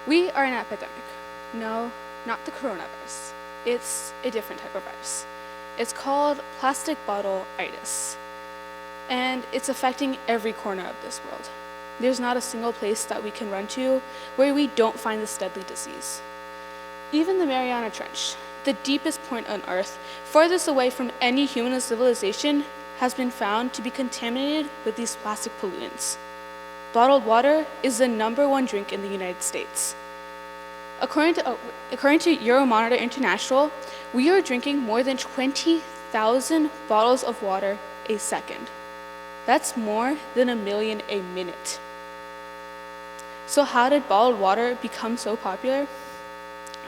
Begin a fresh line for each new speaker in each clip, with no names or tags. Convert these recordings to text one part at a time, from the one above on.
We are an epidemic. No, not the coronavirus. It's a different type of virus. It's called plastic bottle-itis, and it's affecting every corner of this world. There's not a single place that we can run to where we don't find this deadly disease. Even the Mariana Trench, the deepest point on Earth, farthest away from any human civilization, has been found to be contaminated with these plastic pollutants. Bottled water is the #1 drink in the United States. According to Euromonitor International, we are drinking more than 20,000 bottles of water a second. That's more than 1 million a minute. So how did bottled water become so popular?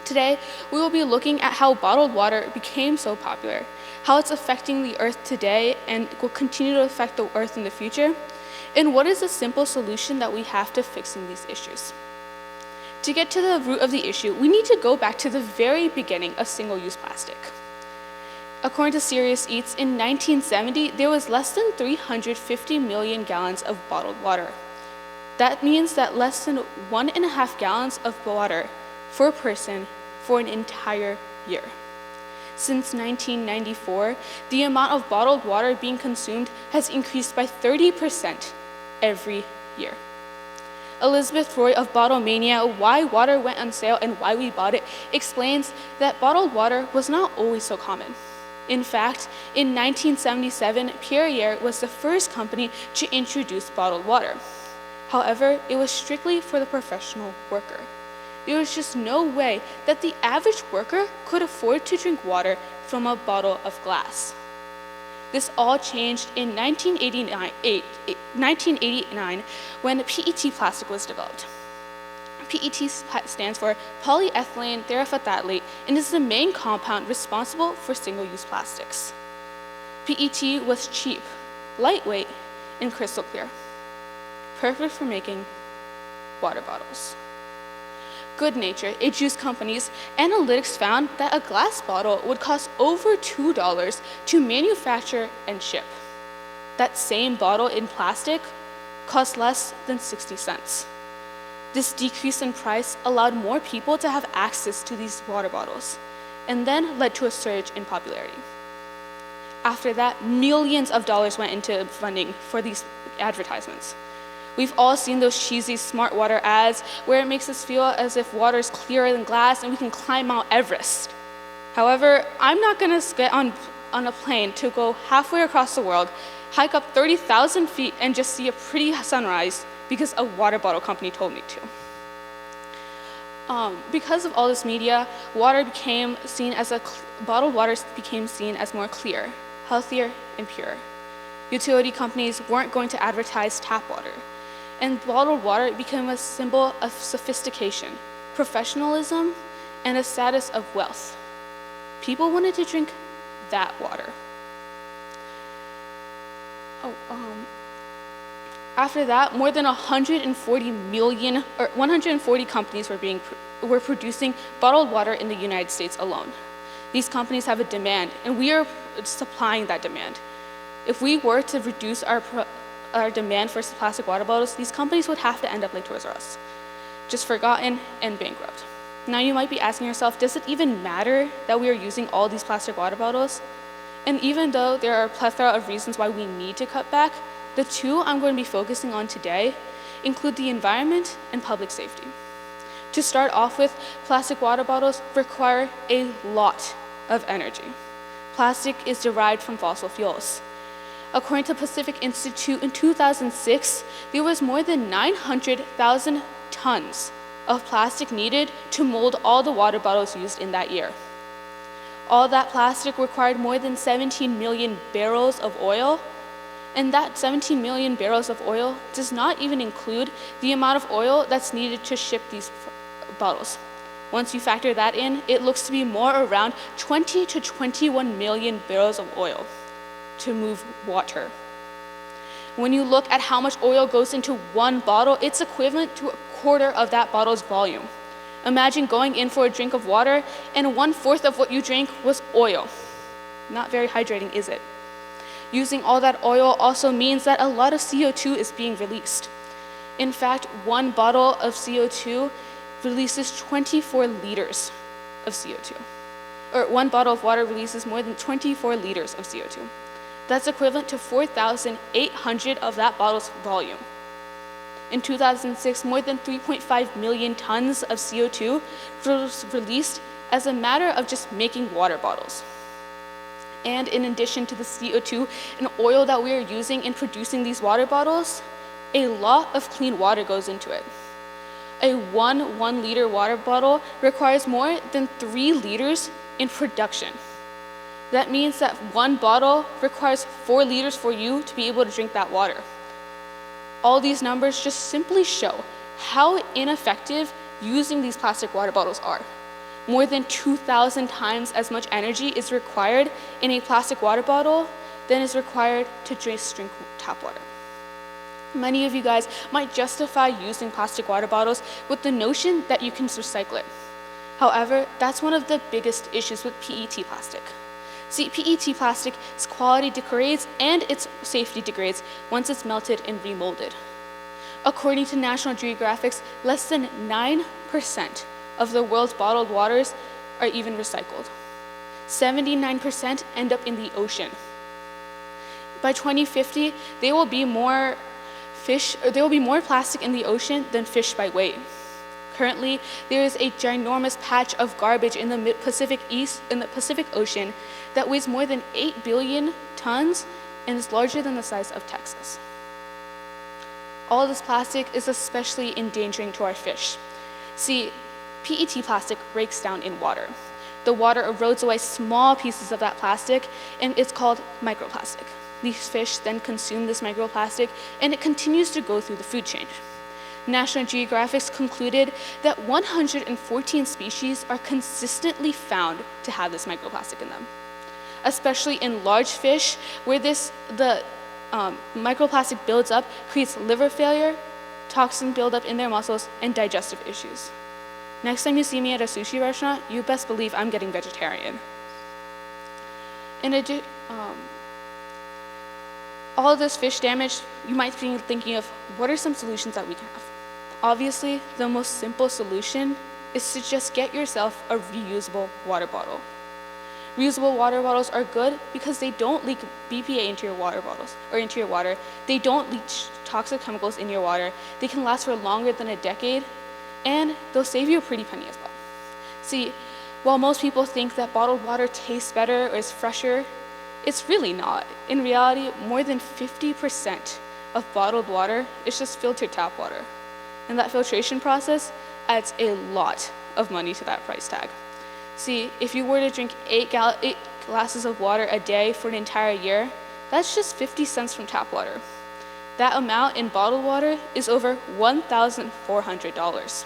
Today, we will be looking at how bottled water became so popular, how it's affecting the Earth today and will continue to affect the Earth in the future, and what is the simple solution that we have to fixing these issues. To get to the root of the issue, we need to go back to the very beginning of single-use plastic. According to Serious Eats, in 1970, there was less than 350 million gallons of bottled water. That means that less than 1.5 gallons of water for a person for an entire year. Since 1994, the amount of bottled water being consumed has increased by 30% every year. Elizabeth Roy of Bottlemania, Why Water Went on Sale and Why We Bought It, explains that bottled water was not always so common. In fact, in 1977, Perrier was the first company to introduce bottled water. However, it was strictly for the professional worker. There was just no way that the average worker could afford to drink water from a bottle of glass. This all changed in 1989 when PET plastic was developed. PET stands for polyethylene terephthalate and is the main compound responsible for single-use plastics. PET was cheap, lightweight, and crystal clear, perfect for making water bottles. Good Nature, a juice company's analytics found that a glass bottle would cost over $2 to manufacture and ship. That same bottle in plastic cost less than 60 cents. This decrease in price allowed more people to have access to these water bottles, and then led to a surge in popularity. After that, millions of dollars went into funding for these advertisements. We've all seen those cheesy smart water ads where it makes us feel as if water is clearer than glass and we can climb Mount Everest. However, I'm not gonna get on a plane to go halfway across the world, hike up 30,000 feet and just see a pretty sunrise because a water bottle company told me to. Because of all this media, bottled water became seen as more clear, healthier, and pure. Utility companies weren't going to advertise tap water, and bottled water became a symbol of sophistication, professionalism, and a status of wealth. People wanted to drink that water. After that, more than 140 companies were producing bottled water in the United States alone. These companies have a demand, and we are supplying that demand. If we were to reduce our demand for plastic water bottles, these companies would have to end up like Toys R Us, just forgotten and bankrupt. Now you might be asking yourself, does it even matter that we are using all these plastic water bottles? And even though there are a plethora of reasons why we need to cut back, the two I'm going to be focusing on today include the environment and public safety. To start off with, plastic water bottles require a lot of energy. Plastic is derived from fossil fuels. According to Pacific Institute in 2006, there was more than 900,000 tons of plastic needed to mold all the water bottles used in that year. All that plastic required more than 17 million barrels of oil, and that 17 million barrels of oil does not even include the amount of oil that's needed to ship these bottles. Once you factor that in, it looks to be more around 20 to 21 million barrels of oil to move water. When you look at how much oil goes into one bottle, it's equivalent to a quarter of that bottle's volume. Imagine going in for a drink of water and 1/4 of what you drank was oil. Not very hydrating, is it? Using all that oil also means that a lot of CO2 is being released. In fact, one bottle of CO2 releases 24 liters of CO2. Or one bottle of water releases more than 24 liters of CO2. That's equivalent to 4,800 of that bottle's volume. In 2006, more than 3.5 million tons of CO2 was released as a matter of just making water bottles. And in addition to the CO2 and oil that we are using in producing these water bottles, a lot of clean water goes into it. A 1 liter water bottle requires more than 3 liters in production. That means that one bottle requires 4 liters for you to be able to drink that water. All these numbers just simply show how ineffective using these plastic water bottles are. More than 2,000 times as much energy is required in a plastic water bottle than is required to just drink tap water. Many of you guys might justify using plastic water bottles with the notion that you can recycle it. However, that's one of the biggest issues with PET plastic. See, PET plastic's quality degrades and its safety degrades once it's melted and remolded. According to National Geographic, less than 9% of the world's bottled waters are even recycled. 79% end up in the ocean. By 2050, there will be more plastic in the ocean than fish by weight. Currently, there is a ginormous patch of garbage in the Pacific Ocean that weighs more than 8 billion tons and is larger than the size of Texas. All this plastic is especially endangering to our fish. See, PET plastic breaks down in water. The water erodes away small pieces of that plastic, and it's called microplastic. These fish then consume this microplastic, and it continues to go through the food chain. National Geographic concluded that 114 species are consistently found to have this microplastic in them, especially in large fish, where the microplastic builds up, creates liver failure, toxin buildup in their muscles, and digestive issues. Next time you see me at a sushi restaurant, you best believe I'm getting vegetarian. In addition, all of this fish damage, you might be thinking of, what are some solutions that we can have? Obviously, the most simple solution is to just get yourself a reusable water bottle. Reusable water bottles are good because they don't leak BPA into your water bottles or into your water. They don't leach toxic chemicals in your water. They can last for longer than a decade, and they'll save you a pretty penny as well. See, while most people think that bottled water tastes better or is fresher, it's really not. In reality, more than 50% of bottled water is just filtered tap water. And that filtration process adds a lot of money to that price tag. See, if you were to drink 8 glasses of water a day for an entire year, that's just 50 cents from tap water. That amount in bottled water is over $1,400.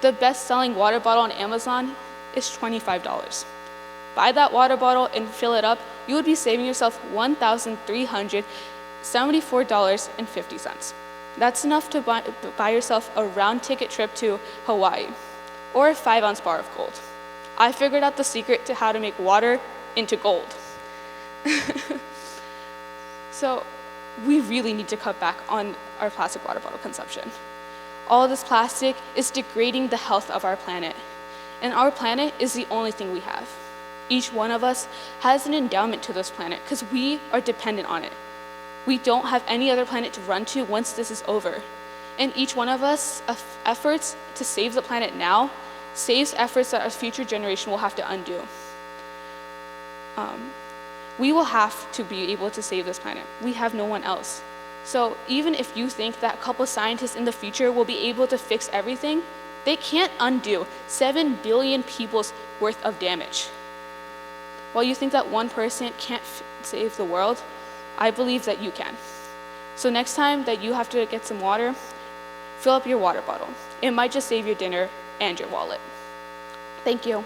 The best-selling water bottle on Amazon is $25. Buy that water bottle and fill it up, you would be saving yourself $1,374.50. That's enough to buy yourself a round-ticket trip to Hawaii, or a 5-ounce bar of gold. I figured out the secret to how to make water into gold. So we really need to cut back on our plastic water bottle consumption. All this plastic is degrading the health of our planet, and our planet is the only thing we have. Each one of us has an endowment to this planet because we are dependent on it. We don't have any other planet to run to once this is over. And each one of us efforts to save the planet now saves efforts that our future generation will have to undo. We will have to be able to save this planet. We have no one else. So even if you think that a couple of scientists in the future will be able to fix everything, they can't undo 7 billion people's worth of damage. While you think that one person can't save the world, I believe that you can. So next time that you have to get some water, fill up your water bottle. It might just save your dinner and your wallet. Thank you.